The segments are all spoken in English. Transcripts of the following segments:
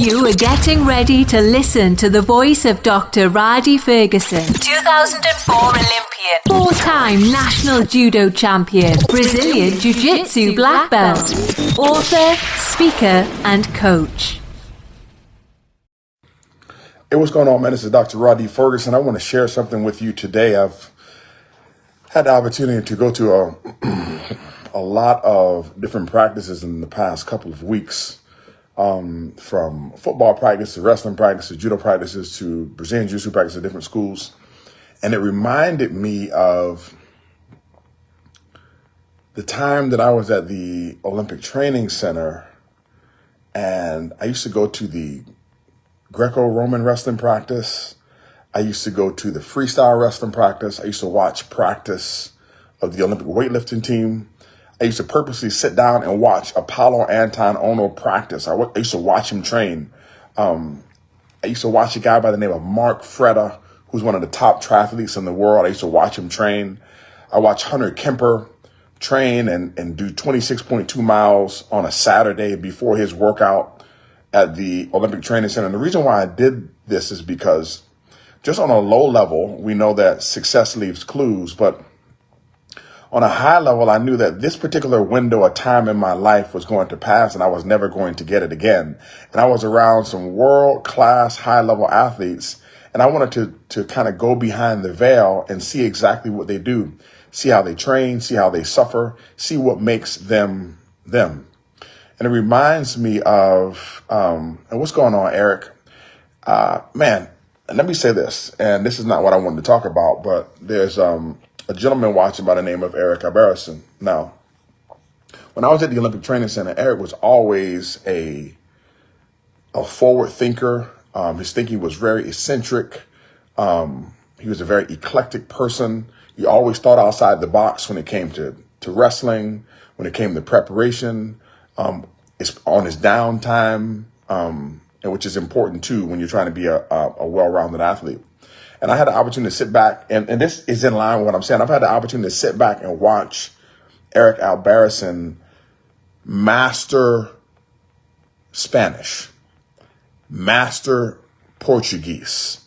You are getting ready to listen to the voice of Dr. Rhadi Ferguson, 2004 Olympian, four-time national judo champion, Brazilian Jiu-Jitsu black belt, author, speaker, and coach. Hey, what's going on, man? This is Dr. Rhadi Ferguson. I want to share something with you today. I've had the opportunity to go to a lot of different practices in the past couple of weeks. From football practice to wrestling practice to judo practices to Brazilian Jiu-Jitsu practice at different schools. And it reminded me of the time that I was at the Olympic Training Center, and I used to go to the Greco-Roman wrestling practice. I used to go to the freestyle wrestling practice. I used to watch practice of the Olympic weightlifting team. I used to purposely sit down and watch Apollo Anton Ono practice. I used to watch him train. I used to watch a guy by the name of Mark Freda, who's one of the top triathletes in the world. I used to watch him train. I watched Hunter Kemper train and do 26.2 miles on a Saturday before his workout at the Olympic Training Center. And the reason why I did this is because just on a low level, we know that success leaves clues, but on a high level, I knew that this particular window of time in my life was going to pass and I was never going to get it again. And I was around some world-class high-level athletes, and I wanted to kind of go behind the veil and see exactly what they do, see how they train, see how they suffer, see what makes them them. And it reminds me of, and what's going on, Eric? Man, let me say this, and this is not what I wanted to talk about, but there's a gentleman watching by the name of Eric Alberracin. Now, when I was at the Olympic Training Center, Eric was always a forward thinker. His thinking was very eccentric. He was a very eclectic person. He always thought outside the box when it came to wrestling, when it came to preparation, it's on his downtime, and which is important too when you're trying to be a well-rounded athlete. And I had the opportunity to sit back, and this is in line with what I'm saying. I've had the opportunity to sit back and watch Eric Alberracin master Spanish, master Portuguese,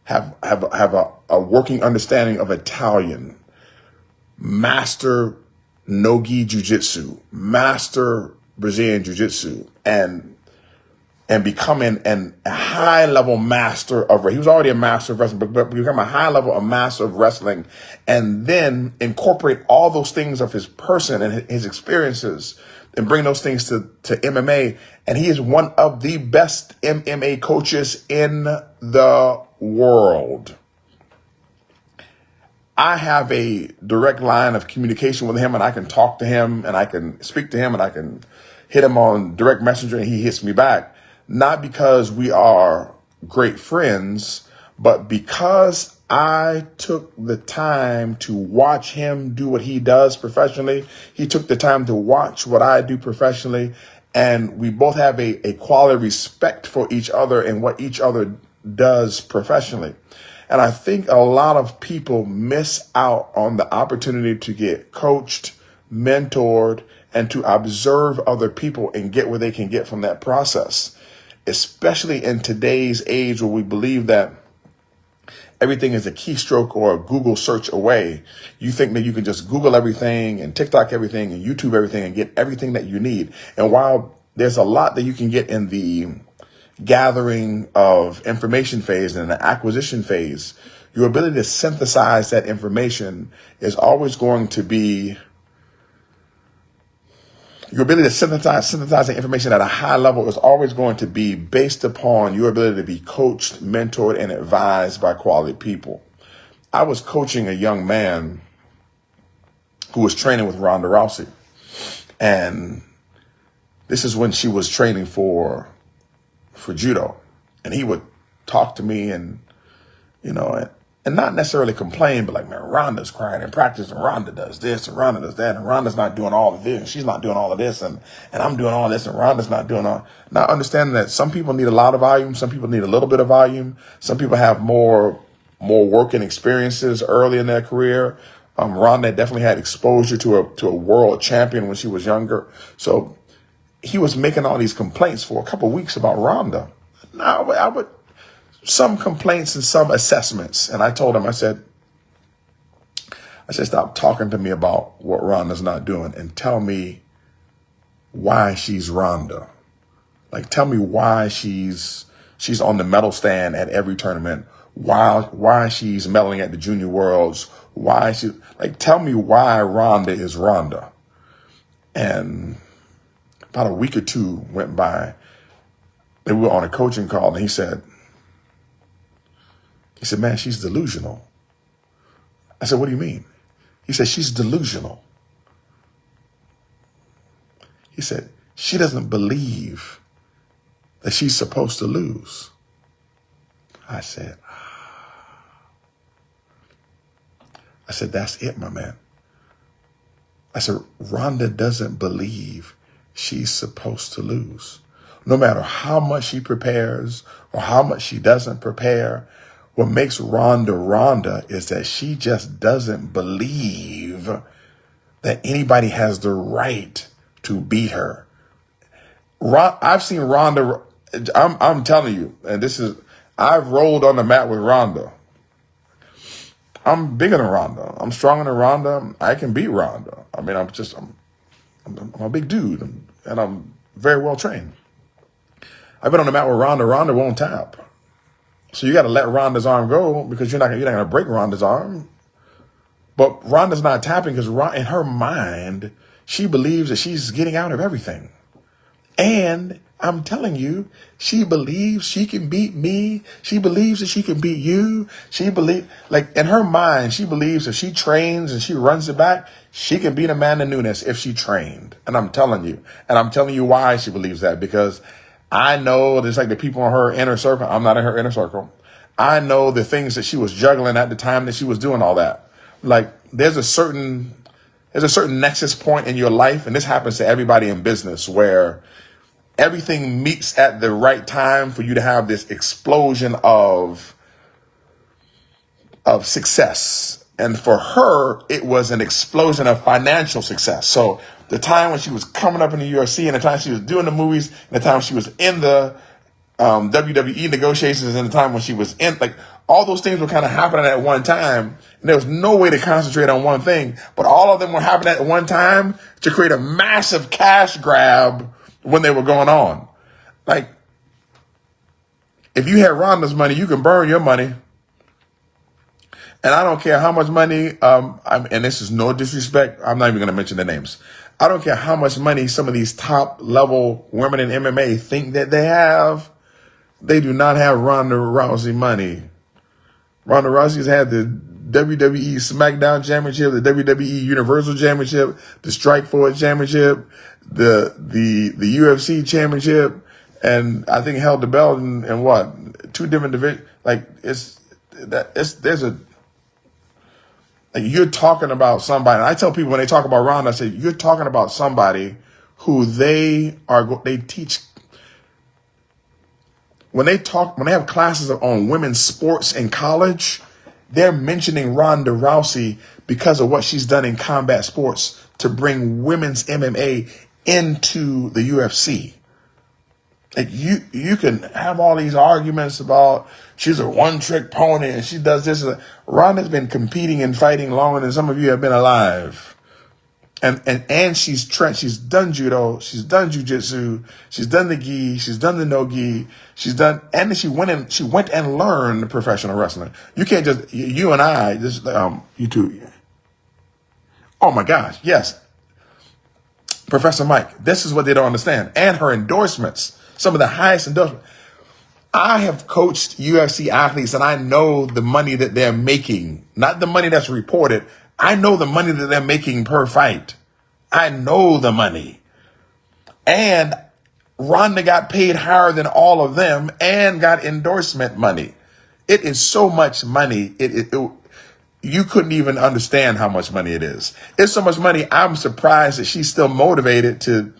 have a working understanding of Italian, master no-gi jiu-jitsu, master Brazilian jiu-jitsu, and becoming a high-level master of wrestling. He was already a master of wrestling, but become a high-level, a master of wrestling, and then incorporate all those things of his person and his experiences and bring those things to MMA. And he is one of the best MMA coaches in the world. I have a direct line of communication with him, and I can talk to him, and I can speak to him, and I can hit him on direct messenger, and he hits me back. Not because we are great friends, but because I took the time to watch him do what he does professionally. He took the time to watch what I do professionally. And we both have a quality respect for each other and what each other does professionally. And I think a lot of people miss out on the opportunity to get coached, mentored, and to observe other people and get what they can get from that process. Especially in today's age where we believe that everything is a keystroke or a Google search away. You think that you can just Google everything and TikTok everything and YouTube everything and get everything that you need. And while there's a lot that you can get in the gathering of information phase and the acquisition phase, your ability to synthesize that information is always going to be your ability to synthesize the information at a high level is always going to be based upon your ability to be coached, mentored, and advised by quality people. I was coaching a young man who was training with Ronda Rousey. And this is when she was training for judo. And he would talk to me and not necessarily complain, but like, man, Ronda's crying in practice, and Ronda does this, and Ronda does that, and Ronda's not doing all of this, and she's not doing all of this, and I'm doing all this, and Ronda's not doing all. Not understanding that some people need a lot of volume, some people need a little bit of volume, some people have more working experiences early in their career. Ronda definitely had exposure to a world champion when she was younger, so he was making all these complaints for a couple of weeks about Ronda. No, I would, some complaints and some assessments. And I told him, I said, stop talking to me about what Ronda's not doing and tell me why she's Ronda. Like, tell me why she's on the medal stand at every tournament, why she's medaling at the Junior Worlds, tell me why Ronda is Ronda. And about a week or two went by, and we were on a coaching call, and he said, man, she's delusional. I said, what do you mean? He said, she's delusional. He said, she doesn't believe that she's supposed to lose. I said, that's it, my man. I said, Ronda doesn't believe she's supposed to lose. No matter how much she prepares or how much she doesn't prepare, what makes Ronda Ronda is that she just doesn't believe that anybody has the right to beat her. I've seen Ronda, I'm telling you, and I've rolled on the mat with Ronda. I'm bigger than Ronda. I'm stronger than Ronda. I can beat Ronda. I mean, I'm a big dude, and I'm very well trained. I've been on the mat with Ronda. Ronda won't tap. So you got to let Ronda's arm go because you're not going to break Ronda's arm. But Ronda's not tapping because in her mind, she believes that she's getting out of everything. And I'm telling you, she believes she can beat me. She believes that she can beat you. In her mind, she believes if she trains and she runs it back, she can beat Amanda Nunes if she trained. And I'm telling you why she believes that, because I know there's like the people in her inner circle. I'm not in her inner circle. I know the things that she was juggling at the time that she was doing all that. Like there's a certain nexus point in your life, and this happens to everybody in business, where everything meets at the right time for you to have this explosion of success. And for her, it was an explosion of financial success. So the time when she was coming up in the UFC, and the time she was doing the movies, and the time she was in the WWE negotiations, and the time when she was in, all those things were kind of happening at one time. And there was no way to concentrate on one thing, but all of them were happening at one time to create a massive cash grab when they were going on. Like, if you had Ronda's money, you can burn your money. And I don't care how much money, and this is no disrespect, I'm not even going to mention the names. I don't care how much money some of these top level women in MMA think that they have. They do not have Ronda Rousey money. Ronda Rousey's had the WWE SmackDown Championship, the WWE Universal Championship, the Strikeforce Championship, the UFC Championship, and I think held the belt in what, 2 different divisions. You're talking about somebody, and I tell people when they talk about Ronda, I say, you're talking about somebody who they teach. When they have classes on women's sports in college, they're mentioning Ronda Rousey because of what she's done in combat sports to bring women's MMA into the UFC. Like you can have all these arguments about she's a one-trick pony and she does this. Ronda's been competing and fighting longer than some of you have been alive. And she's done judo, she's done jujitsu, she's done the gi, she's done the no gi, and she went and learned professional wrestling. You can't just, you and I, you two. Oh my gosh, yes. Professor Mike, this is what they don't understand. And her endorsements, some of the highest endorsements. I have coached UFC athletes and I know the money that they're making, not the money that's reported. I know the money that they're making per fight. I know the money. And Ronda got paid higher than all of them and got endorsement money. It is so much money. You couldn't even understand how much money it is. It's so much money. I'm surprised that she's still motivated to,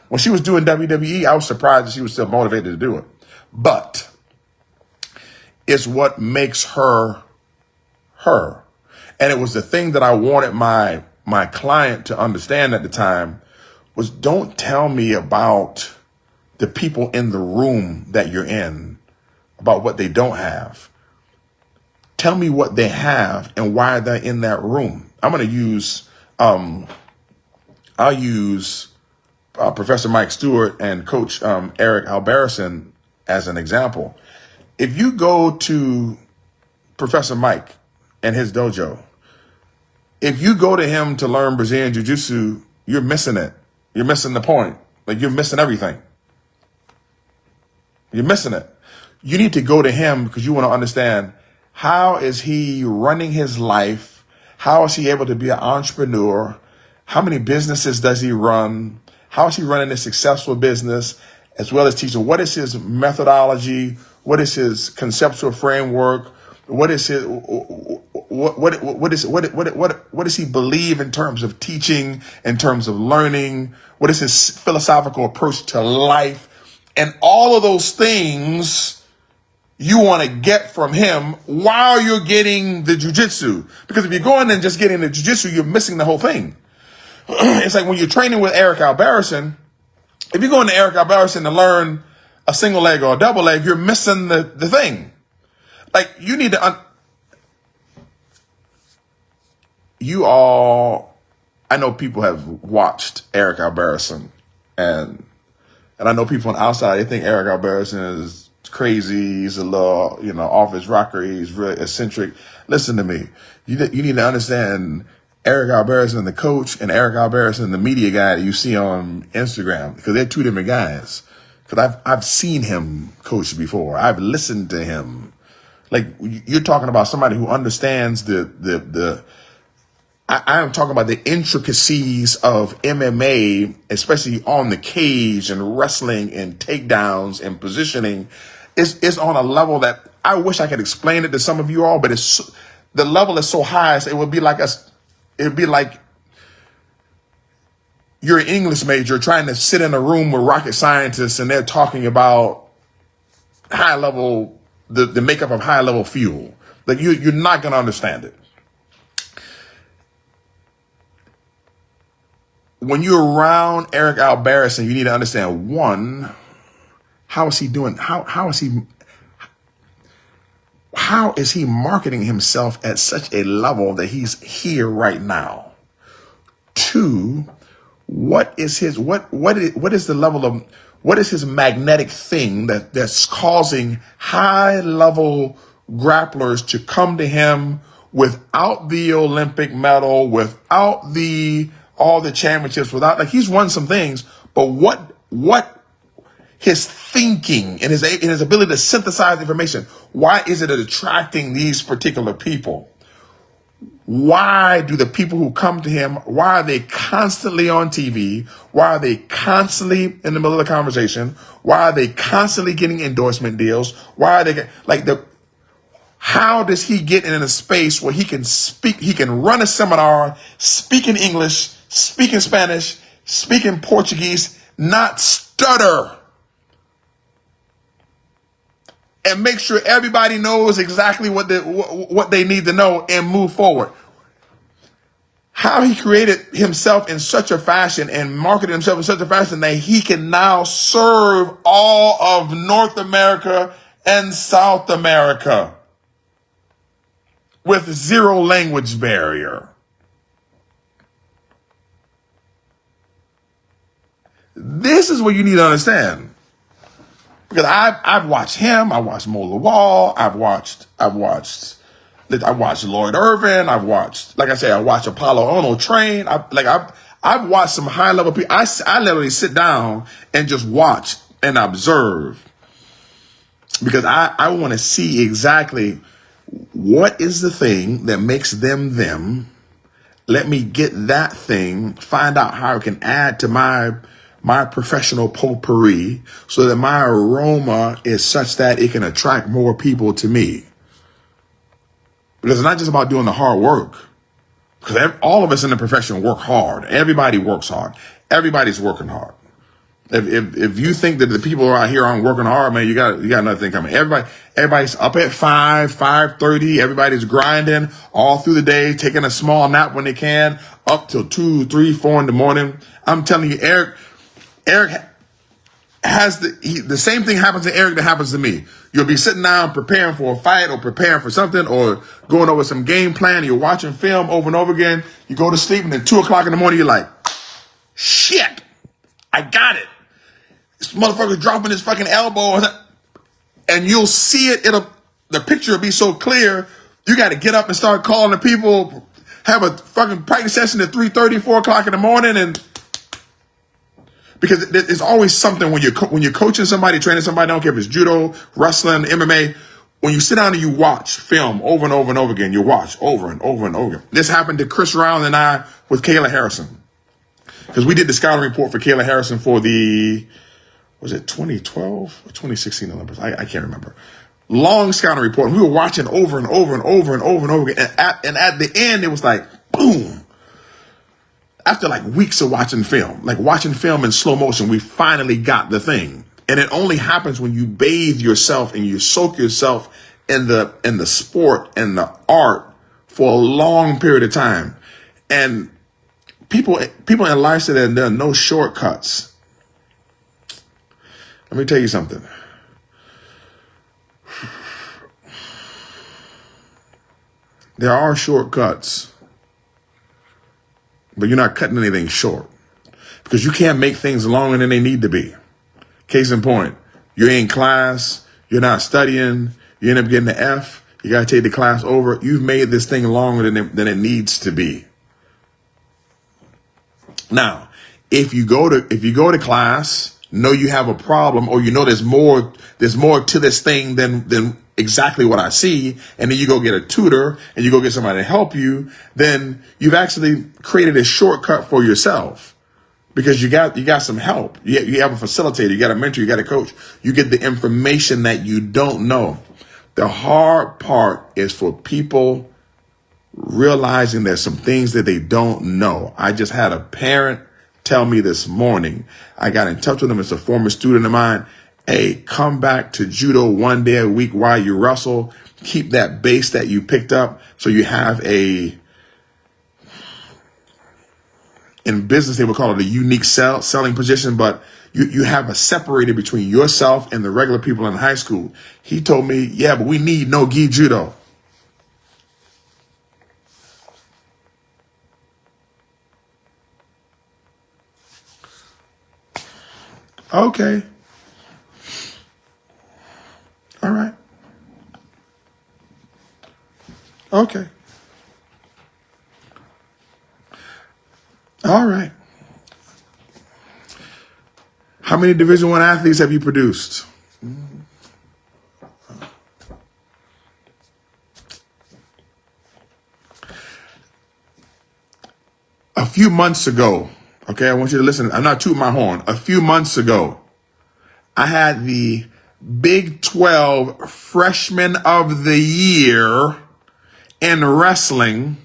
when she was doing WWE, I was surprised that she was still motivated to do it. But it's what makes her her. And it was the thing that I wanted my client to understand at the time was, don't tell me about the people in the room that you're in. about what they don't have. Tell me what they have and why they're in that room. I'm going to use, I'll use Professor Mike Stewart and Coach Eric Alberracin as an example. If you go to Professor Mike and his dojo, if you go to him to learn Brazilian Jiu-Jitsu, you're missing it. You're missing the point. Like, you're missing everything. You're missing it. You need to go to him because you want to understand, how is he running his life? How is he able to be an entrepreneur? How many businesses does he run? How is he running a successful business, as well as teaching? What is his methodology? What is his conceptual framework? What is his what does he believe in terms of teaching, in terms of learning? What is his philosophical approach to life? And all of those things you want to get from him while you're getting the jiu-jitsu. Because if you're going and just getting the jiu-jitsu, you're missing the whole thing. It's like when you're training with Eric Alberracin, if you're going to Eric Alberracin to learn a single leg or a double leg, you're missing the thing. Like, you need to, I know people have watched Eric Alberracin, and I know people on the outside, they think Eric Alberracin is crazy. He's a little, off his rocker. He's really eccentric. Listen to me. You need to understand Eric Alberracin, the coach, and Eric Alberracin, the media guy that you see on Instagram, because they're two different guys. Because I've seen him coach before. I've listened to him. Like, you're talking about somebody who understands I am talking about the intricacies of MMA, especially on the cage and wrestling and takedowns and positioning. It's on a level that I wish I could explain it to some of you all, but the level is so high, it would be like you're an English major trying to sit in a room with rocket scientists and they're talking about high level, the makeup of high level fuel. Like, you're not going to understand it. When you're around Eric Alberracin, you need to understand, one, how is he doing? How is he marketing himself at such a level that he's here right now? Two, what is his magnetic thing that's causing high level grapplers to come to him without the Olympic medal, without all the championships, like, he's won some things, but what his thinking and his ability to synthesize information, why is it attracting these particular people? Why do the people who come to him, why are they constantly on TV? Why are they constantly in the middle of the conversation? Why are they constantly getting endorsement deals? Why are they how does he get in a space where he can speak, he can run a seminar, speak in English, speak in Spanish, speak in Portuguese, not stutter, and make sure everybody knows exactly what they need to know and move forward? How he created himself in such a fashion and marketed himself in such a fashion that he can now serve all of North America and South America with zero language barrier. This is what you need to understand. Because I've watched him, I watched Mo Lawal, I've watched Lloyd Irvin, I've watched, like I say, I watched Apollo Ono train. I've watched some high level people. I literally sit down and just watch and observe, because I want to see exactly what is the thing that makes them them. Let me get that thing, find out how I can add to my professional potpourri so that my aroma is such that it can attract more people to me. Because it's not just about doing the hard work. Because all of us in the profession work hard. Everybody works hard. Everybody's working hard. If you think that the people out here aren't working hard, man, you got another thing coming. Everybody's up at 5:30. Everybody's grinding all through the day, taking a small nap when they can, up till 2, 3, 4 in the morning. I'm telling you, Eric the same thing happens to Eric that happens to me. You'll be sitting down preparing for a fight or preparing for something or going over some game plan. You're watching film over and over again. You go to sleep and then 2 o'clock in the morning, you're like, shit, I got it. This motherfucker's dropping his fucking elbow. And you'll see it. The picture will be so clear. You got to get up and start calling the people, have a fucking practice session at 3:30, 4 o'clock in the morning. And because there's always something when you're coaching somebody, training somebody, I don't care if it's judo, wrestling, MMA, when you sit down and you watch film over and over and over again, you watch over and over and over. This happened to Chris Round and I with Kayla Harrison. Because we did the scouting report for Kayla Harrison for was it 2012 or 2016 Olympics? I can't remember. Long scouting report. And we were watching over and over and over and over and over again. And at the end, it was like, boom. After like weeks of watching film in slow motion, we finally got the thing. And it only happens when you bathe yourself and you soak yourself in the sport and the art for a long period of time. And people in life say that there are no shortcuts. Let me tell you something. There are shortcuts, but you're not cutting anything short because you can't make things longer than they need to be. Case in point, you're in class, you're not studying, you end up getting an F, you got to take the class over. You've made this thing longer than it needs to be. Now, if you go to class, know you have a problem, or you know there's more to this thing than exactly what I see, and then you go get a tutor and you go get somebody to help you, then you've actually created a shortcut for yourself because you got some help. You have a facilitator, you got a mentor, you got a coach. You get the information that you don't know. The hard part is for people realizing there's some things that they don't know. I just had a parent tell me this morning, I got in touch with him. It's a former student of mine. Hey, come back to judo 1 day a week while you wrestle. Keep that base that you picked up so you have in business, they would call it a unique selling position, but you have a separator between yourself and the regular people in high school. He told me, yeah, but we need no-gi judo. Okay. All right. Okay. All right. How many Division I athletes have you produced? A few months ago, okay, I want you to listen. I'm not tooting my horn. A few months ago, I had the Big 12 Freshman of the Year in wrestling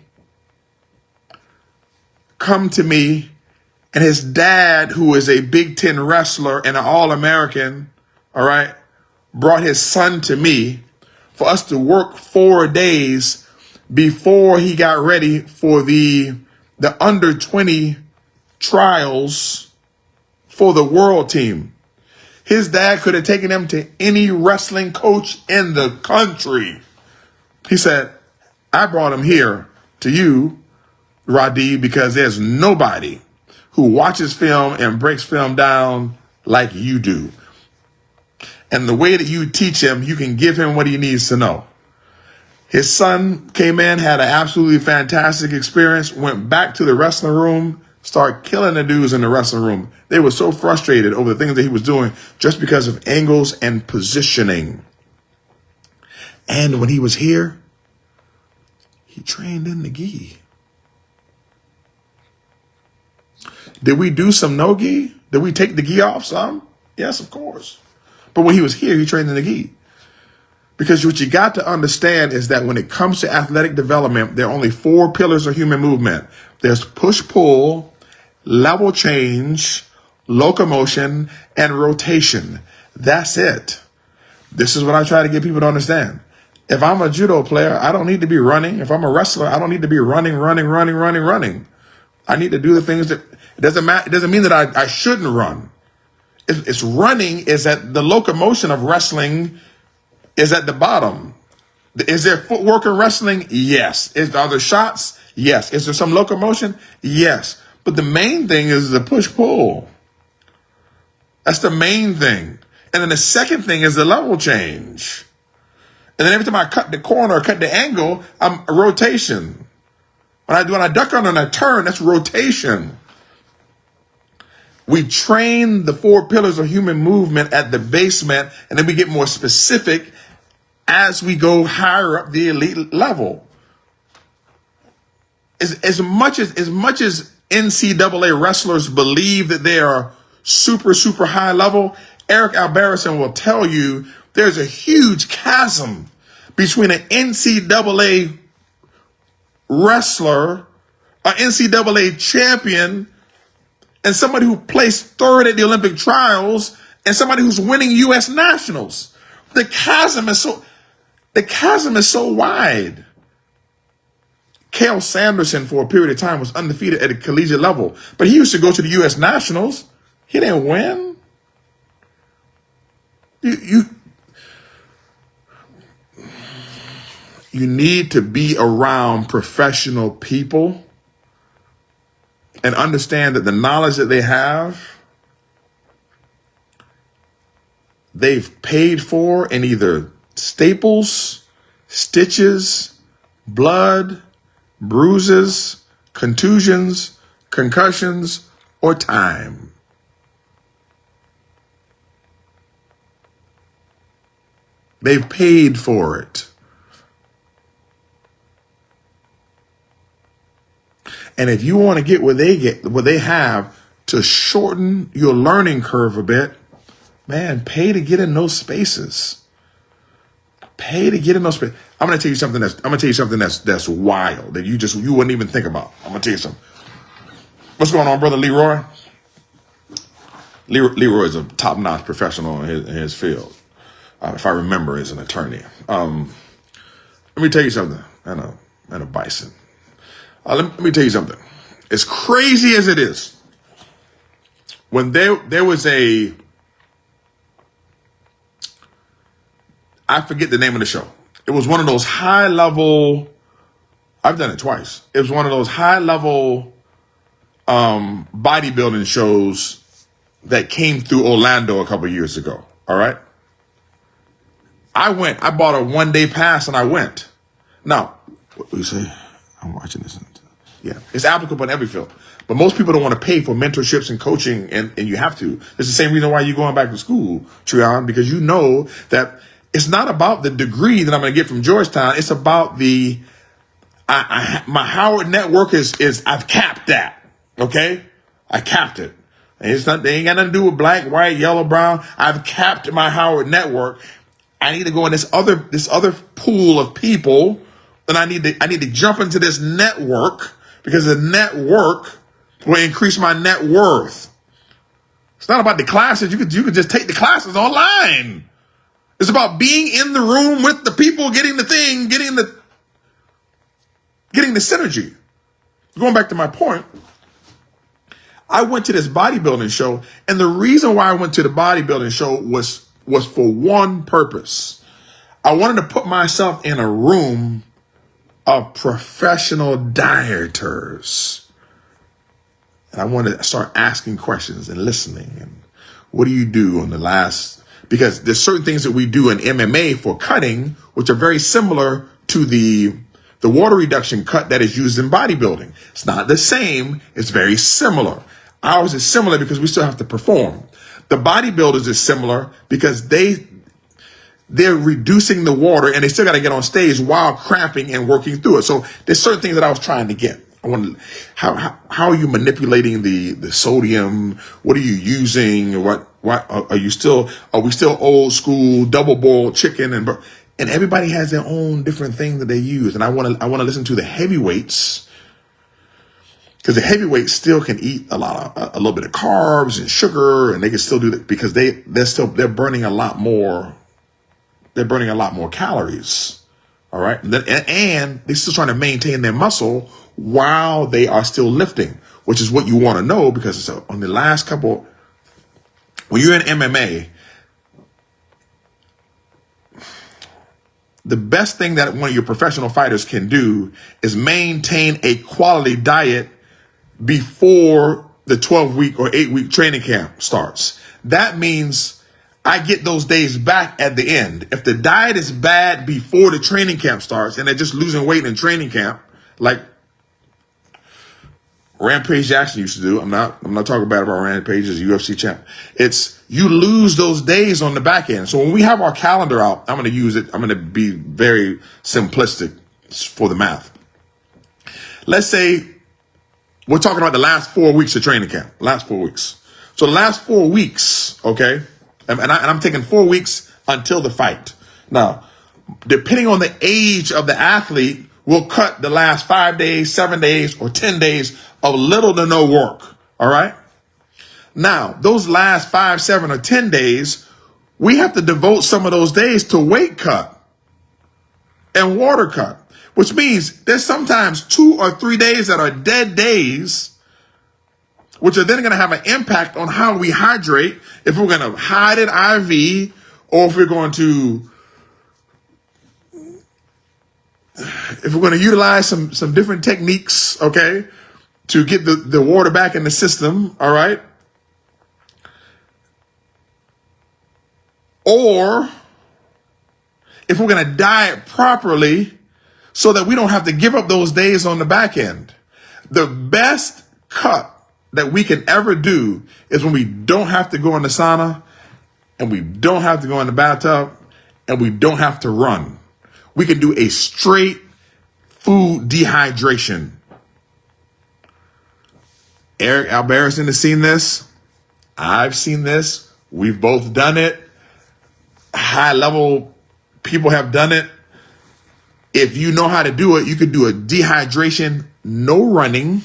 come to me, and his dad, who is a Big 10 wrestler and an All-American, all right, brought his son to me for us to work 4 days before he got ready for the under 20 trials for the world team. His dad could have taken him to any wrestling coach in the country. He said, I brought him here to you, Rhadi, because there's nobody who watches film and breaks film down like you do. And the way that you teach him, you can give him what he needs to know. His son came in, had an absolutely fantastic experience, went back to the wrestling room, started killing the dudes in the wrestling room. They were so frustrated over the things that he was doing just because of angles and positioning. And when he was here, he trained in the gi. Did we do some no gi? Did we take the gi off some? Yes, of course. But when he was here, he trained in the gi. Because what you got to understand is that when it comes to athletic development, there are only 4 pillars of human movement. There's push-pull, level change, locomotion, and rotation. That's it. This is what I try to get people to understand. If I'm a judo player, I don't need to be running. If I'm a wrestler, I don't need to be running. I need to do the things that, it doesn't mean that I shouldn't run. It's running is at the locomotion of wrestling is at the bottom. Is there footwork in wrestling? Yes. Are there shots? Yes. Is there some locomotion? Yes. But the main thing is the push-pull. That's the main thing. And then the second thing is the level change. And then every time I cut the corner or cut the angle, I'm a rotation. When I duck under and I turn, that's rotation. We train the 4 pillars of human movement at the basement, and then we get more specific as we go higher up the elite level. As much as NCAA wrestlers believe that they are super, super high level, Eric Alberracin will tell you there's a huge chasm between an NCAA wrestler, an NCAA champion, and somebody who placed 3rd at the Olympic trials, and somebody who's winning U.S. nationals. The chasm is so wide. Cael Sanderson, for a period of time, was undefeated at a collegiate level, but he used to go to the U.S. nationals. He didn't win. You need to be around professional people and understand that the knowledge that they have, they've paid for in either staples, stitches, blood, bruises, contusions, concussions, or time. They've paid for it. And if you want to get what they have to shorten your learning curve a bit, man, pay to get in those spaces. Pay to get in those spaces. I'm going to tell you something that's wild that you wouldn't even think about. I'm going to tell you something. What's going on, brother Leroy? Leroy is a top-notch professional in his field. If I remember, is an attorney. Let me tell you something. And a bison. Let me tell you something. As crazy as it is, when there was I forget the name of the show. It was one of those high level, I've done it twice. It was one of those high level bodybuilding shows that came through Orlando a couple years ago. All right. I bought a 1-day pass and I went. Now, what do you say? I'm watching this. Yeah, it's applicable in every field. But most people don't want to pay for mentorships and coaching, and you have to. It's the same reason why you're going back to school, Trion, because you know that it's not about the degree that I'm going to get from Georgetown. It's about my Howard network is I've capped that. Okay? I capped it. And they ain't got nothing to do with black, white, yellow, brown. I've capped my Howard network. I need to go in this other pool of people, and I need to jump into this network, because the network will increase my net worth. It's not about the classes. You could just take the classes online. It's about being in the room with the people, getting the thing, getting the synergy. Going back to my point, I went to this bodybuilding show, and the reason why I went to the bodybuilding show was for one purpose. I wanted to put myself in a room of professional dieters. And I wanted to start asking questions and listening. And what do you do on the last? Because there's certain things that we do in MMA for cutting, which are very similar to the water reduction cut that is used in bodybuilding. It's not the same. It's very similar. Ours is similar because we still have to perform. The bodybuilders is similar because they're reducing the water, and they still got to get on stage while cramping and working through it. So there's certain things that I was trying to get. I wanted, how are you manipulating the sodium? What are you using? What are we still old school double boiled chicken? And everybody has their own different thing that they use. And I want to listen to the heavyweights, because the heavyweights still can eat a little bit of carbs and sugar, and they can still do that because they're burning a lot more. They're burning a lot more calories. All right. And they're still trying to maintain their muscle while they are still lifting, which is what you want to know, because on the last couple when you're in MMA, the best thing that one of your professional fighters can do is maintain a quality diet before the 12-week or 8-week training camp starts. That means I get those days back at the end. If the diet is bad before the training camp starts and they're just losing weight in training camp, like Rampage Jackson used to do. I'm not talking bad about Rampage as a UFC champ. It's you lose those days on the back end. So when we have our calendar out, I'm going to use it. I'm going to be very simplistic for the math. Let's say we're talking about the last 4 weeks of training camp. Last 4 weeks. So the last 4 weeks, okay, and I'm taking 4 weeks until the fight. Now, depending on the age of the athlete, we'll cut the last 5 days, 7 days, or 10 days of little to no work. All right. Now, those last 5, 7, or 10 days, we have to devote some of those days to weight cut and water cut, which means there's sometimes 2 or 3 days that are dead days, which are then going to have an impact on how we hydrate, if we're going to hide it IV, or if we're going to utilize some different techniques, okay, to get the water back in the system, all right? Or if we're going to diet properly so that we don't have to give up those days on the back end. The best cut that we can ever do is when we don't have to go in the sauna, and we don't have to go in the bathtub, and we don't have to run. We can do a straight food dehydration. Eric Alberracin has seen this. I've seen this. We've both done it. High level people have done it. If you know how to do it, you could do a dehydration, no running,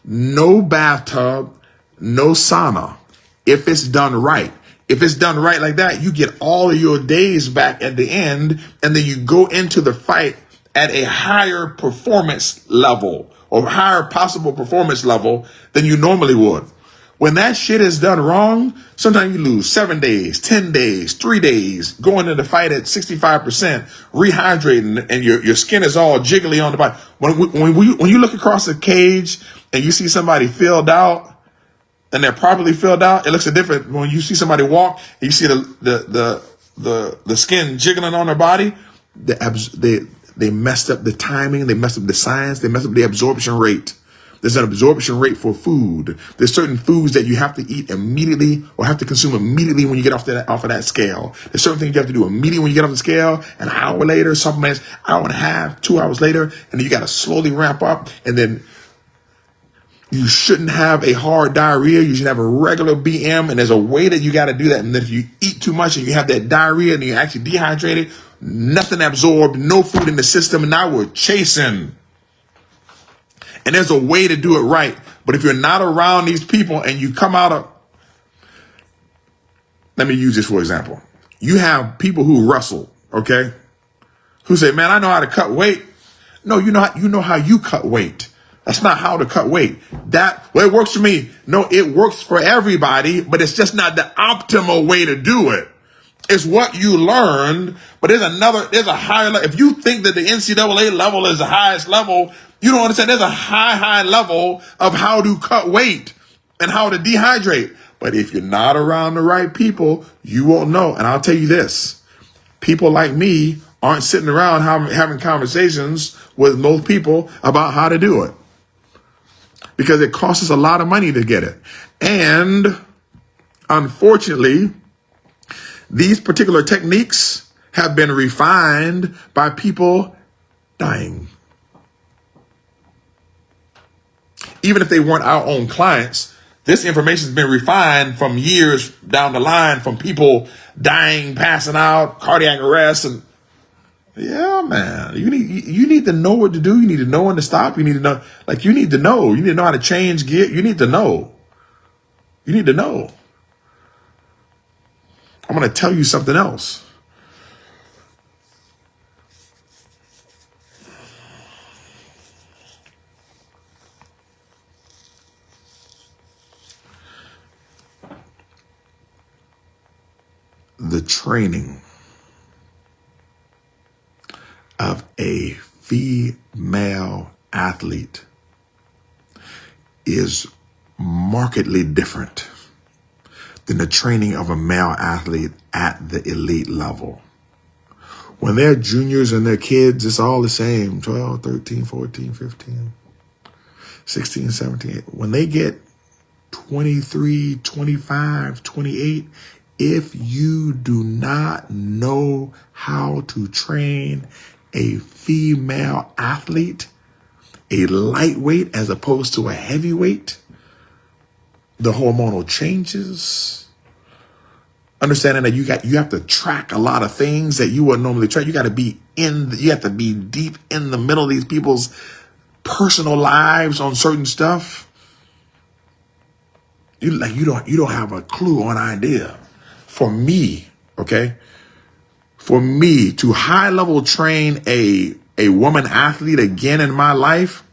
no bathtub, no sauna. If it's done right. If it's done right like that, you get all of your days back at the end, and then you go into the fight at a higher performance level, or higher possible performance level than you normally would. When that shit is done wrong, sometimes you lose 7 days, 10 days, 3 days, going into the fight at 65%, rehydrating, and your skin is all jiggly on the body. When you look across the cage and you see somebody filled out, and they're properly filled out, it looks different when you see somebody walk and you see the skin jiggling on their body. They messed up the timing, they messed up the science, they messed up the absorption rate. There's an absorption rate for food. There's certain foods that you have to eat immediately or have to consume immediately when you get off of that scale. There's certain things you have to do immediately when you get off the scale, an hour later, supplements, hour and a half, 2 hours later, and then you got to slowly ramp up. And then you shouldn't have a hard diarrhea. You should have a regular BM, and there's a way that you got to do that. And then if you eat too much and you have that diarrhea and you're actually dehydrated, nothing absorbed, no food in the system, and now we're chasing. And there's a way to do it right. But if you're not around these people and you come out of, let me use this for example. You have people who wrestle, okay, who say, man, I know how to cut weight. No, you know how you cut weight. That's not how to cut weight. It works for me. No, it works for everybody, but it's just not the optimal way to do it. It's what you learned, but there's a higher level. If you think that the NCAA level is the highest level, you don't understand. There's a high level of how to cut weight and how to dehydrate. But if you're not around the right people, you won't know. And I'll tell you this, people like me aren't sitting around having conversations with most people about how to do it, because it costs us a lot of money to get it. And unfortunately, these particular techniques have been refined by people dying. Even if they weren't our own clients, this information has been refined from years down the line, from people dying, passing out, cardiac arrest, and yeah, man, you need to know what to do. You need to know when to stop. You need to know, you need to know how to change gear. You need to know. I'm going to tell you something else. the training of a female athlete is markedly different than the training of a male athlete at the elite level. When they're juniors and they're kids, it's all the same, 12, 13, 14, 15, 16, 17. When they get 23, 25, 28, if you do not know how to train a female athlete, a lightweight as opposed to a heavyweight, the hormonal changes, understanding that you have to track a lot of things that you wouldn't normally track. You have to be deep in the middle of these people's personal lives on certain stuff. You don't have a clue or an idea. For me, okay, for me to high level train a woman athlete again in my life,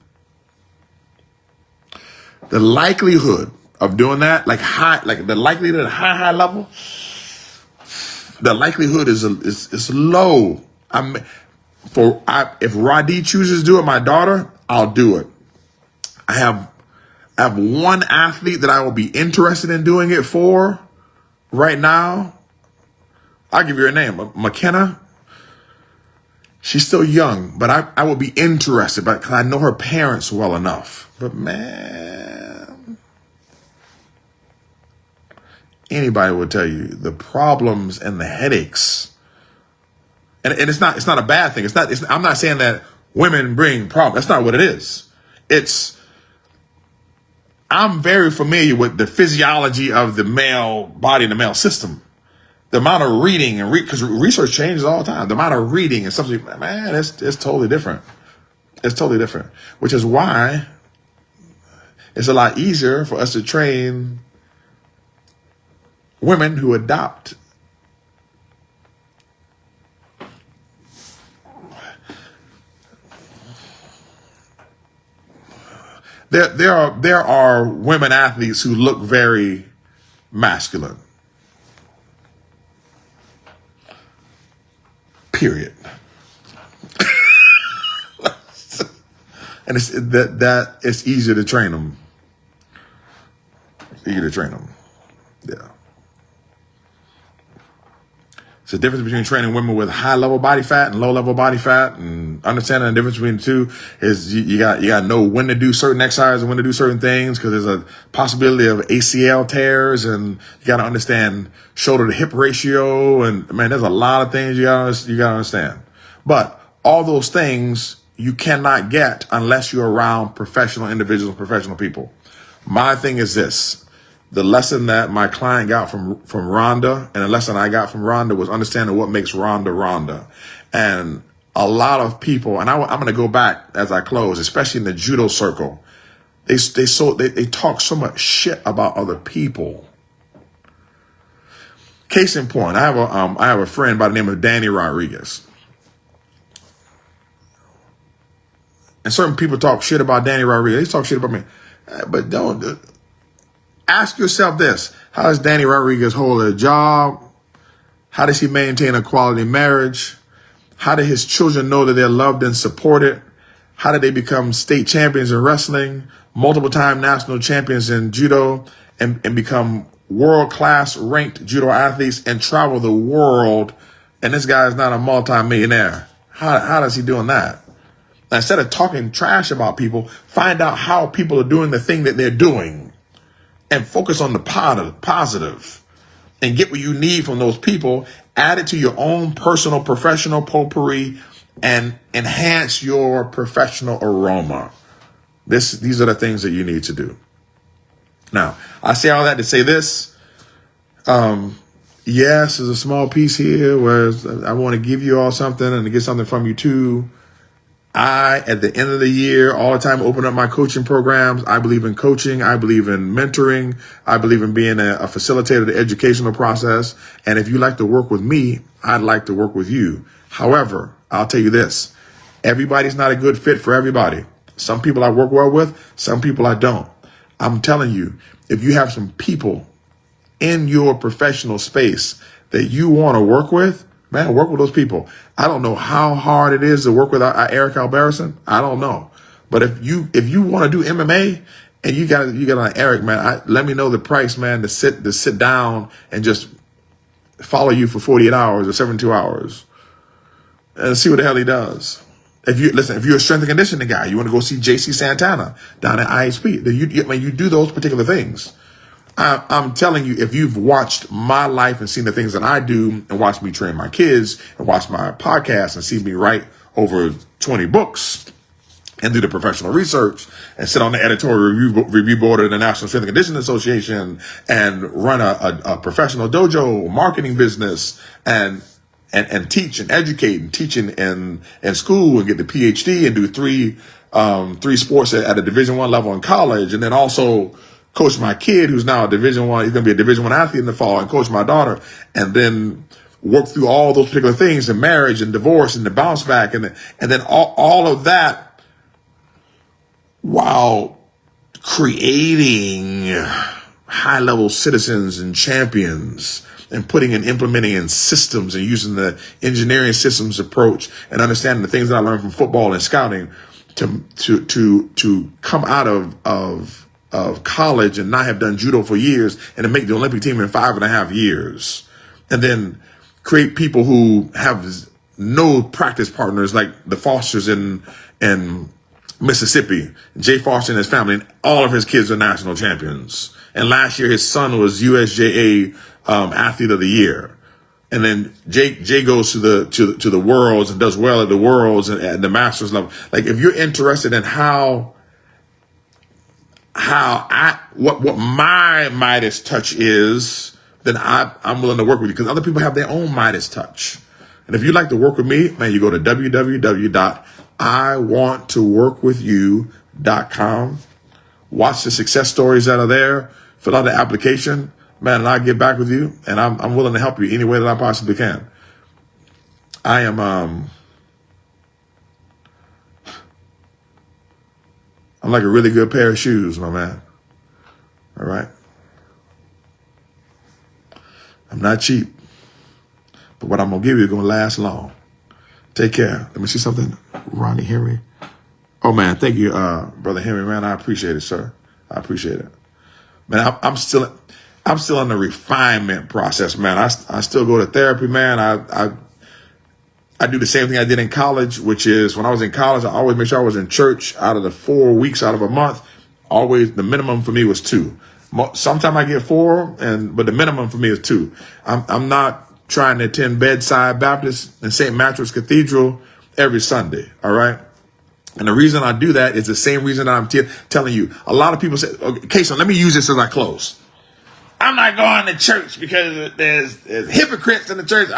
the likelihood of doing that, the likelihood at high level, the likelihood is low. If Rhadi chooses to do it, my daughter, I'll do it. I have one athlete that I will be interested in doing it for right now. I'll give you her name, McKenna. She's still young, but I will be interested because I know her parents well enough. But man, anybody will tell you the problems and the headaches. And it's not a bad thing. I'm not saying that women bring problems. That's not what it is. I'm very familiar with the physiology of the male body and the male system. The amount of reading because research changes all the time. The amount of reading and stuff, man, it's totally different. It's totally different, which is why it's a lot easier for us to train women who adopt. There are women athletes who look very masculine. Period. And it's easier to train them. It's easier to train them. Yeah. It's the difference between training women with high level body fat and low level body fat, and understanding the difference between the two is you got to know when to do certain exercises and when to do certain things, because there's a possibility of ACL tears, and you got to understand shoulder to hip ratio, and man, there's a lot of things you got to understand. But all those things you cannot get unless you're around professional individuals, professional people. My thing is this. The lesson that my client got from Ronda and the lesson I got from Ronda was understanding what makes Ronda Ronda. And a lot of people, and I'm going to go back as I close, especially in the judo circle, they talk so much shit about other people. Case in point, I have a friend by the name of Danny Rodriguez. And certain people talk shit about Danny Rodriguez. They talk shit about me. But don't. Ask yourself this. How does Danny Rodriguez hold a job? How does he maintain a quality marriage? How do his children know that they're loved and supported? How did they become state champions in wrestling, multiple time national champions in judo, and become world-class ranked judo athletes and travel the world? And this guy is not a multi-millionaire. How does he doing that? Now, instead of talking trash about people, find out how people are doing the thing that they're doing. And focus on the positive and get what you need from those people. Add it to your own personal, professional potpourri and enhance your professional aroma. These are the things that you need to do. Now, I say all that to say this. Yes, there's a small piece here where I want to give you all something and to get something from you too. At the end of the year, all the time, open up my coaching programs. I believe in coaching. I believe in mentoring. I believe in being a facilitator of the educational process. And if you like to work with me, I'd like to work with you. However, I'll tell you this. Everybody's not a good fit for everybody. Some people I work well with, some people I don't. I'm telling you, if you have some people in your professional space that you want to work with, man, work with those people. I don't know how hard it is to work with Eric Alberracin. I don't know. But if you want to do MMA and you got an Eric, man, let me know the price, man, to sit down and just follow you for 48 hours or 72 hours and see what the hell he does. If you're a strength and conditioning guy, you want to go see JC Santana down at IHP. You do those particular things. I'm telling you, if you've watched my life and seen the things that I do and watched me train my kids and watch my podcast and see me write over 20 books and do the professional research and sit on the editorial review board of the National Strength and Conditioning Association and run a professional dojo marketing business and teach and educate and teaching in school and get the PhD and do three sports at a Division I level in college, and then also coach my kid who's now a Division I. He's going to be a Division I athlete in the fall, and coach my daughter, and then work through all those particular things and marriage and divorce and the bounce back and then all of that while creating high level citizens and champions and putting and implementing in systems and using the engineering systems approach and understanding the things that I learned from football and scouting to come out of college and not have done judo for years and to make the Olympic team in 5.5 years, and then create people who have no practice partners like the Fosters in Mississippi. Jay Foster and his family, and all of his kids are national champions. And last year his son was USJA athlete of the year. And then Jay goes to the Worlds and does well at the Worlds and at the Masters level. Like, if you're interested in what my Midas touch is, then I'm willing to work with you, because other people have their own Midas touch. And if you'd like to work with me, man, you go to www.iwanttoworkwithyou.com. Watch the success stories that are there. Fill out the application, man, and I'll get back with you. And I'm willing to help you any way that I possibly can. I'm like a really good pair of shoes, my man. All right. I'm not cheap, but what I'm going to give you is going to last long. Take care. Let me see something. Ronnie Henry. Oh, man. Thank you, Brother Henry, man. I appreciate it, sir. I appreciate it. Man, I'm still in the refinement process, man. I still go to therapy, man. I do the same thing I did in college, which is when I was in college, I always make sure I was in church out of the 4 weeks out of a month. Always the minimum for me was 2. Sometimes I get 4, but the minimum for me is 2. I'm not trying to attend Bedside Baptist and St. Matthew's Cathedral every Sunday. All right. And the reason I do that is the same reason that I'm telling you. A lot of people say, okay, so let me use this as I close. I'm not going to church because there's hypocrites in the church.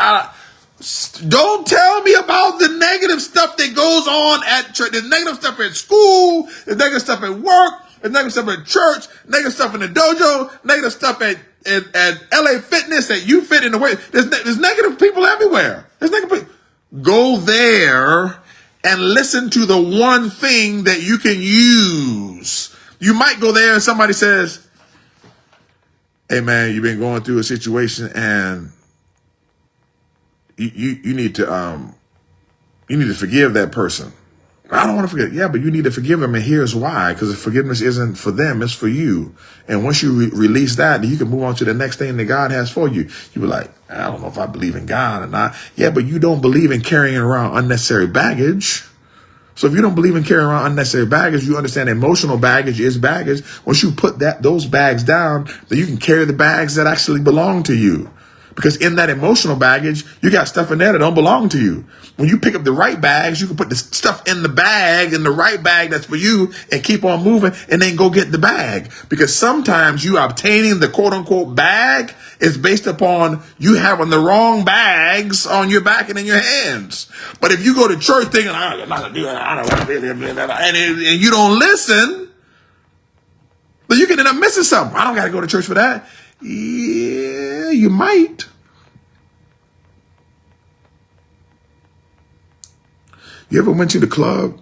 Don't tell me about the negative stuff that goes on at church. There's negative stuff at school. There's negative stuff at work. There's negative stuff at church. Negative stuff in the dojo. Negative stuff at LA Fitness, at You Fit in the way. There's negative people everywhere. There's negative people. Go there and listen to the one thing that you can use. You might go there and somebody says, hey man, you've been going through a situation and you need to forgive that person. I don't want to forget. Yeah, but you need to forgive them, and here's why. Because forgiveness isn't for them, it's for you. And once you release that, then you can move on to the next thing that God has for you. You be like, I don't know if I believe in God or not. Yeah, but you don't believe in carrying around unnecessary baggage. So if you don't believe in carrying around unnecessary baggage, you understand emotional baggage is baggage. Once you put those bags down, then you can carry the bags that actually belong to you. Because in that emotional baggage, you got stuff in there that don't belong to you. When you pick up the right bags, you can put the stuff in the bag, in the right bag that's for you, and keep on moving and then go get the bag. Because sometimes you obtaining the quote unquote bag is based upon you having the wrong bags on your back and in your hands. But if you go to church thinking, I'm not going to do that, I don't want to do that, and you don't listen, then you can end up missing something. I don't got to go to church for that. Yeah, you might. You ever went to the club?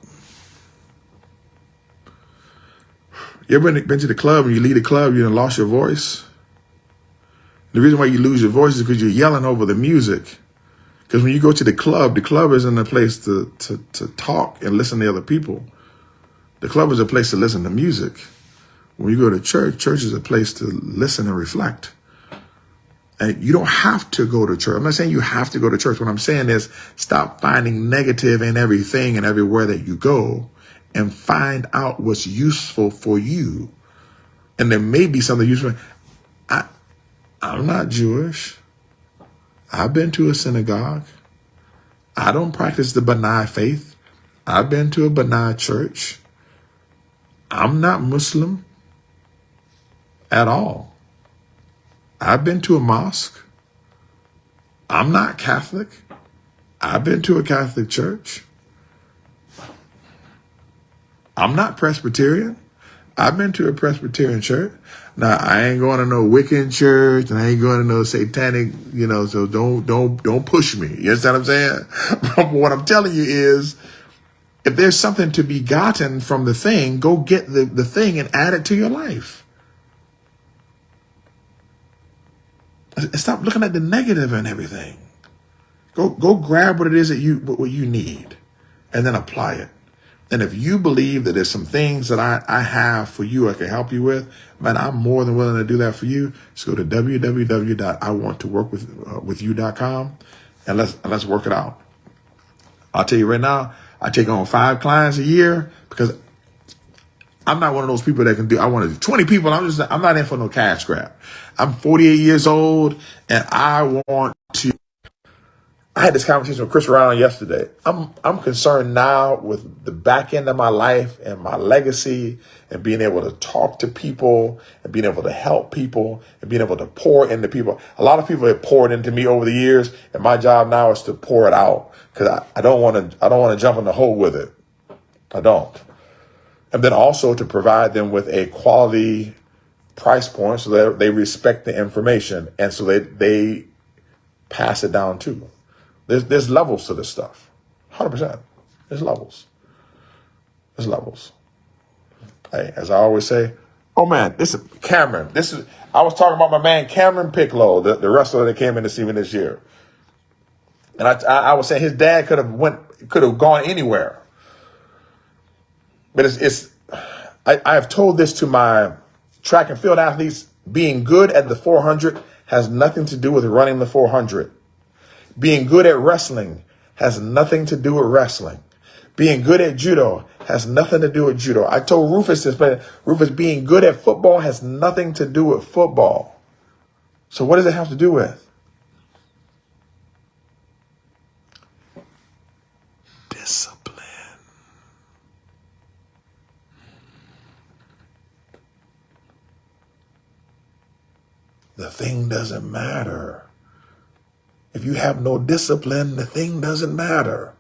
You ever been to the club and you leave the club, you done lost your voice? The reason why you lose your voice is because you're yelling over the music. Because when you go to the club isn't a place to talk and listen to other people. The club is a place to listen to music. When you go to church, church is a place to listen and reflect. And you don't have to go to church. I'm not saying you have to go to church. What I'm saying is stop finding negative in everything and everywhere that you go and find out what's useful for you. And there may be something useful. I'm not Jewish. I've been to a synagogue. I don't practice the B'nai faith. I've been to a B'nai church. I'm not Muslim at all. I've been to a mosque. I'm not Catholic. I've been to a Catholic church. I'm not Presbyterian. I've been to a Presbyterian church. Now, I ain't going to no Wiccan church, and I ain't going to no satanic, so don't push me. You understand what I'm saying? What I'm telling you is, if there's something to be gotten from the thing, go get the thing and add it to your life. And stop looking at the negative and everything. Go grab what it is that what you need and then apply it. And if you believe that there's some things that I have for you I can help you with, man, I'm more than willing to do that for you. Just go to www.iwanttoworkwithyou.com and let's work it out. I'll tell you right now, I take on 5 clients a year because I'm not one of those people that can do, I want to do 20 people. I'm not in for no cash grab. I'm 48 years old and I had this conversation with Chris Brown yesterday. I'm concerned now with the back end of my life and my legacy and being able to talk to people and being able to help people and being able to pour into people. A lot of people have poured into me over the years, and my job now is to pour it out because I don't want to jump in the hole with it. I don't. And then also to provide them with a quality price point so that they respect the information and so they pass it down too. There's levels to this stuff. 100%. There's levels. There's levels. Hey, as I always say, oh man, this is Cameron. I was talking about my man Cameron Piccolo, the wrestler that came in to see me this year. And I was saying his dad could have gone anywhere. But I have told this to my track and field athletes. Being good at the 400 has nothing to do with running the 400. Being good at wrestling has nothing to do with wrestling. Being good at judo has nothing to do with judo. I told Rufus this, but Rufus, being good at football has nothing to do with football. So what does it have to do with? Discipline. The thing doesn't matter. If you have no discipline, the thing doesn't matter.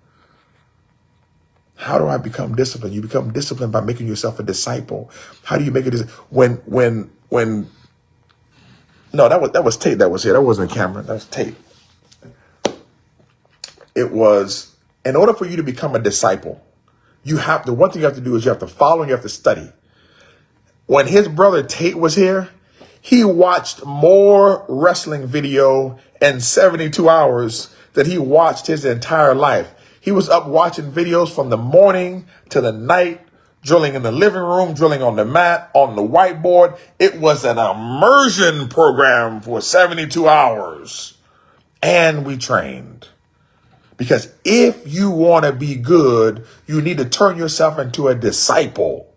How do I become disciplined? You become disciplined by making yourself a disciple. How do you make it? No, that was Tate that was here. That wasn't Cameron. That was Tate. It was, in order for you to become a disciple, the one thing you have to do is you have to follow and you have to study. When his brother Tate was here, he watched more wrestling video in 72 hours than he watched his entire life. He was up watching videos from the morning to the night, drilling in the living room, drilling on the mat, on the whiteboard. It was an immersion program for 72 hours. And we trained. Because if you want to be good, you need to turn yourself into a disciple.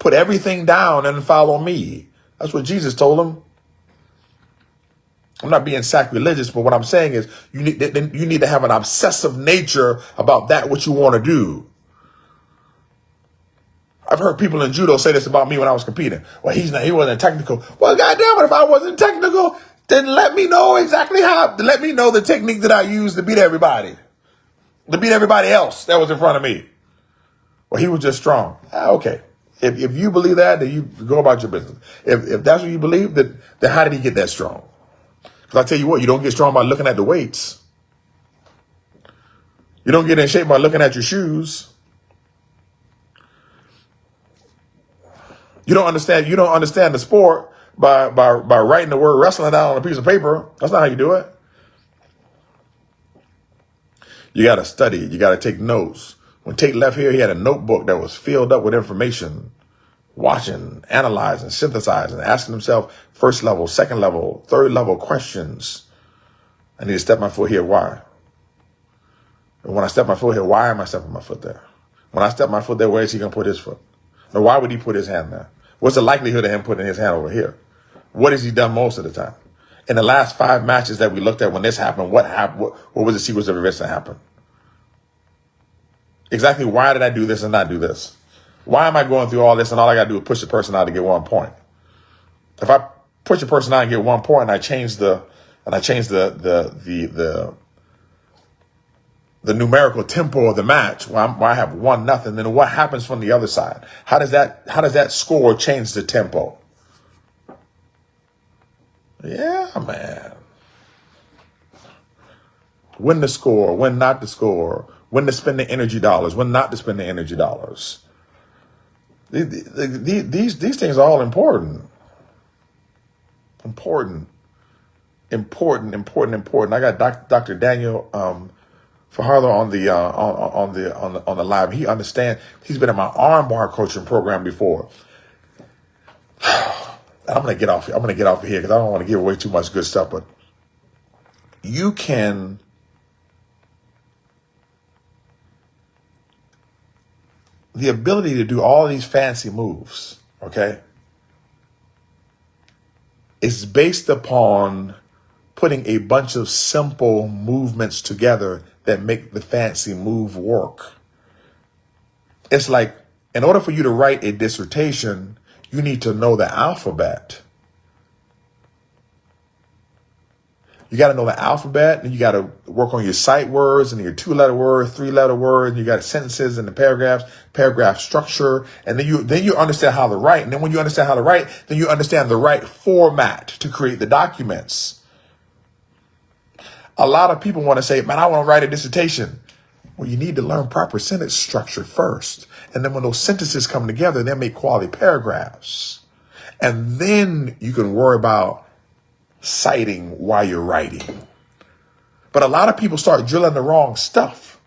Put everything down and follow me. That's what Jesus told him. I'm not being sacrilegious, but what I'm saying is you need to have an obsessive nature about that what you want to do. I've heard people in judo say this about me when I was competing. Well, he wasn't technical. Well, goddamn it, if I wasn't technical, then let me know let me know the technique that I used to beat everybody else that was in front of me. Well, he was just strong. Okay. If you believe that, then you go about your business. If that's what you believe, then how did he get that strong? Because I tell you what, you don't get strong by looking at the weights. You don't get in shape by looking at your shoes. You don't understand the sport by writing the word wrestling down on a piece of paper. That's not how you do it. You got to study it. You got to take notes. When Tate left here, he had a notebook that was filled up with information, watching, analyzing, synthesizing, asking himself first level, second level, third level questions. I need to step my foot here. Why? And when I step my foot here, why am I stepping my foot there? When I step my foot there, where is he going to put his foot? Now, why would he put his hand there? What's the likelihood of him putting his hand over here? What has he done most of the time? In the last 5 matches that we looked at when this happened, what happened? What was the sequence of events that happened? Exactly why did I do this and not do this? Why am I going through all this and all I got to do is push the person out to get 1 point? If I push a person out and get 1 point and I change the numerical tempo of the match, where I have 1-0, then what happens from the other side? How does that score change the tempo? Yeah, man. When to score, when not to score, when to spend the energy dollars, when not to spend the energy dollars. These things are all important. Important. I got Dr. Daniel Fajardo on the live. He understands. He's been in my armbar coaching program before. I'm gonna get off of here because I don't want to give away too much good stuff. But you can. The ability to do all these fancy moves, okay, is based upon putting a bunch of simple movements together that make the fancy move work. It's like, in order for you to write a dissertation, you need to know the alphabet. You got to know the alphabet, and you got to work on your sight words and your 2-letter words, 3-letter words. And you got sentences and the paragraph structure, and then you understand how to write. And then when you understand how to write, then you understand the right format to create the documents. A lot of people want to say, man, I want to write a dissertation. Well, you need to learn proper sentence structure first. And then when those sentences come together, they make quality paragraphs. And then you can worry about citing while you're writing. But a lot of people start drilling the wrong stuff.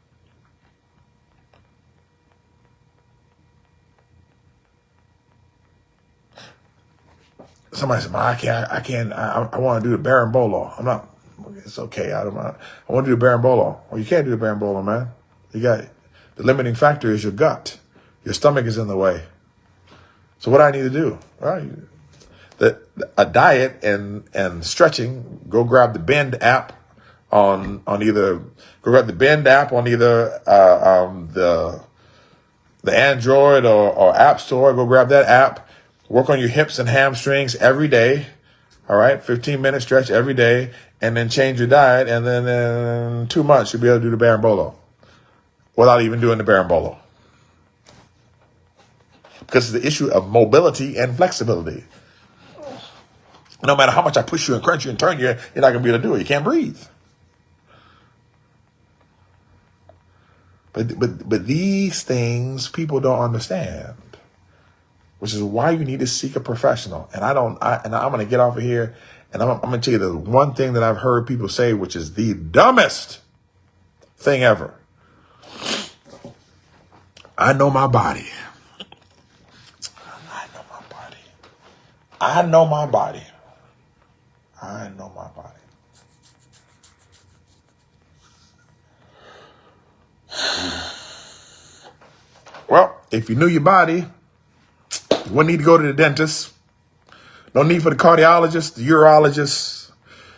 Somebody said, I want to do the Berimbolo. I'm not, it's okay. I want to do the Berimbolo. Well, you can't do the Berimbolo, man. The limiting factor is your gut. Your stomach is in the way. So what do I need to do? Well, a diet and stretching. Go grab the Bend app on either the Android or App Store. Go grab that app. Work on your hips and hamstrings every day. All right, 15-minute stretch every day, and then change your diet, and then in 2 months you'll be able to do the Berimbolo without even doing the Berimbolo. Because it's the issue of mobility and flexibility. No matter how much I push you and crunch you and turn you, you're not going to be able to do it. You can't breathe. But these things people don't understand, which is why you need to seek a professional. And I'm going to get off of here, and I'm going to tell you the one thing that I've heard people say, which is the dumbest thing ever. I know my body. I know my body. Well, if you knew your body, you wouldn't need to go to the dentist. No need for the cardiologist, the urologist.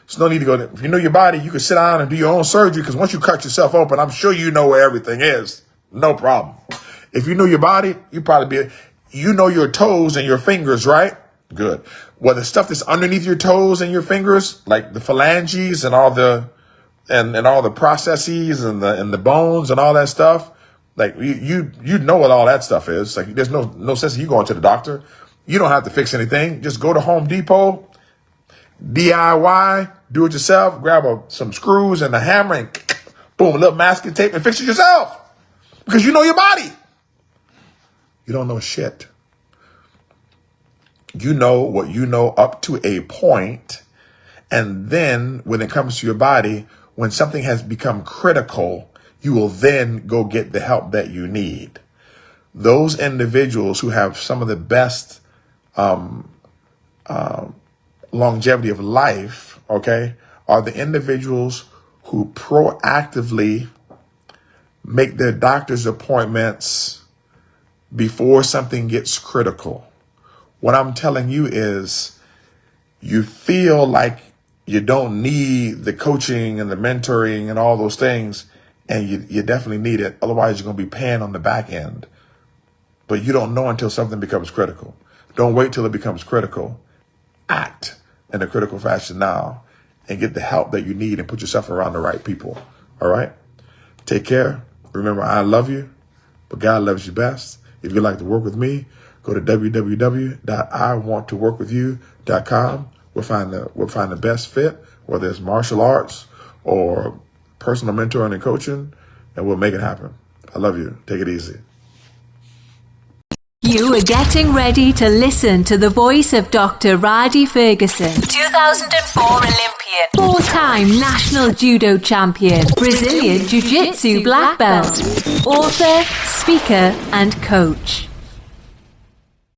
There's no need to go there. If you know your body, you can sit down and do your own surgery, because once you cut yourself open, I'm sure you know where everything is. No problem. If you know your body, you know your toes and your fingers, right? Good. Well, the stuff that's underneath your toes and your fingers, like the phalanges and all the all the processes and the bones and all that stuff, like you know what all that stuff is. Like there's no sense of you going to the doctor. You don't have to fix anything. Just go to Home Depot, DIY, do it yourself, grab some screws and a hammer and boom, a little masking tape and fix it yourself. Because you know your body. You don't know shit. You know what you know up to a point, and then when it comes to your body, when something has become critical, you will then go get the help that you need. Those individuals who have some of the best longevity of life, okay, are the individuals who proactively make their doctor's appointments before something gets critical. What I'm telling you is, you feel like you don't need the coaching and the mentoring and all those things, and you definitely need it. Otherwise, you're going to be paying on the back end. But you don't know until something becomes critical. Don't wait till it becomes critical. Act in a critical fashion now and get the help that you need and put yourself around the right people. All right? Take care. Remember, I love you, but God loves you best. If you'd like to work with me, go to www.iwanttoworkwithyou.com. We'll find the best fit, whether it's martial arts or personal mentoring and coaching, and we'll make it happen. I love you. Take it easy. You are getting ready to listen to the voice of Dr. Rhadi Ferguson, 2004 Olympian, 4-time national judo champion, Brazilian Jiu-Jitsu black belt, author, speaker, and coach.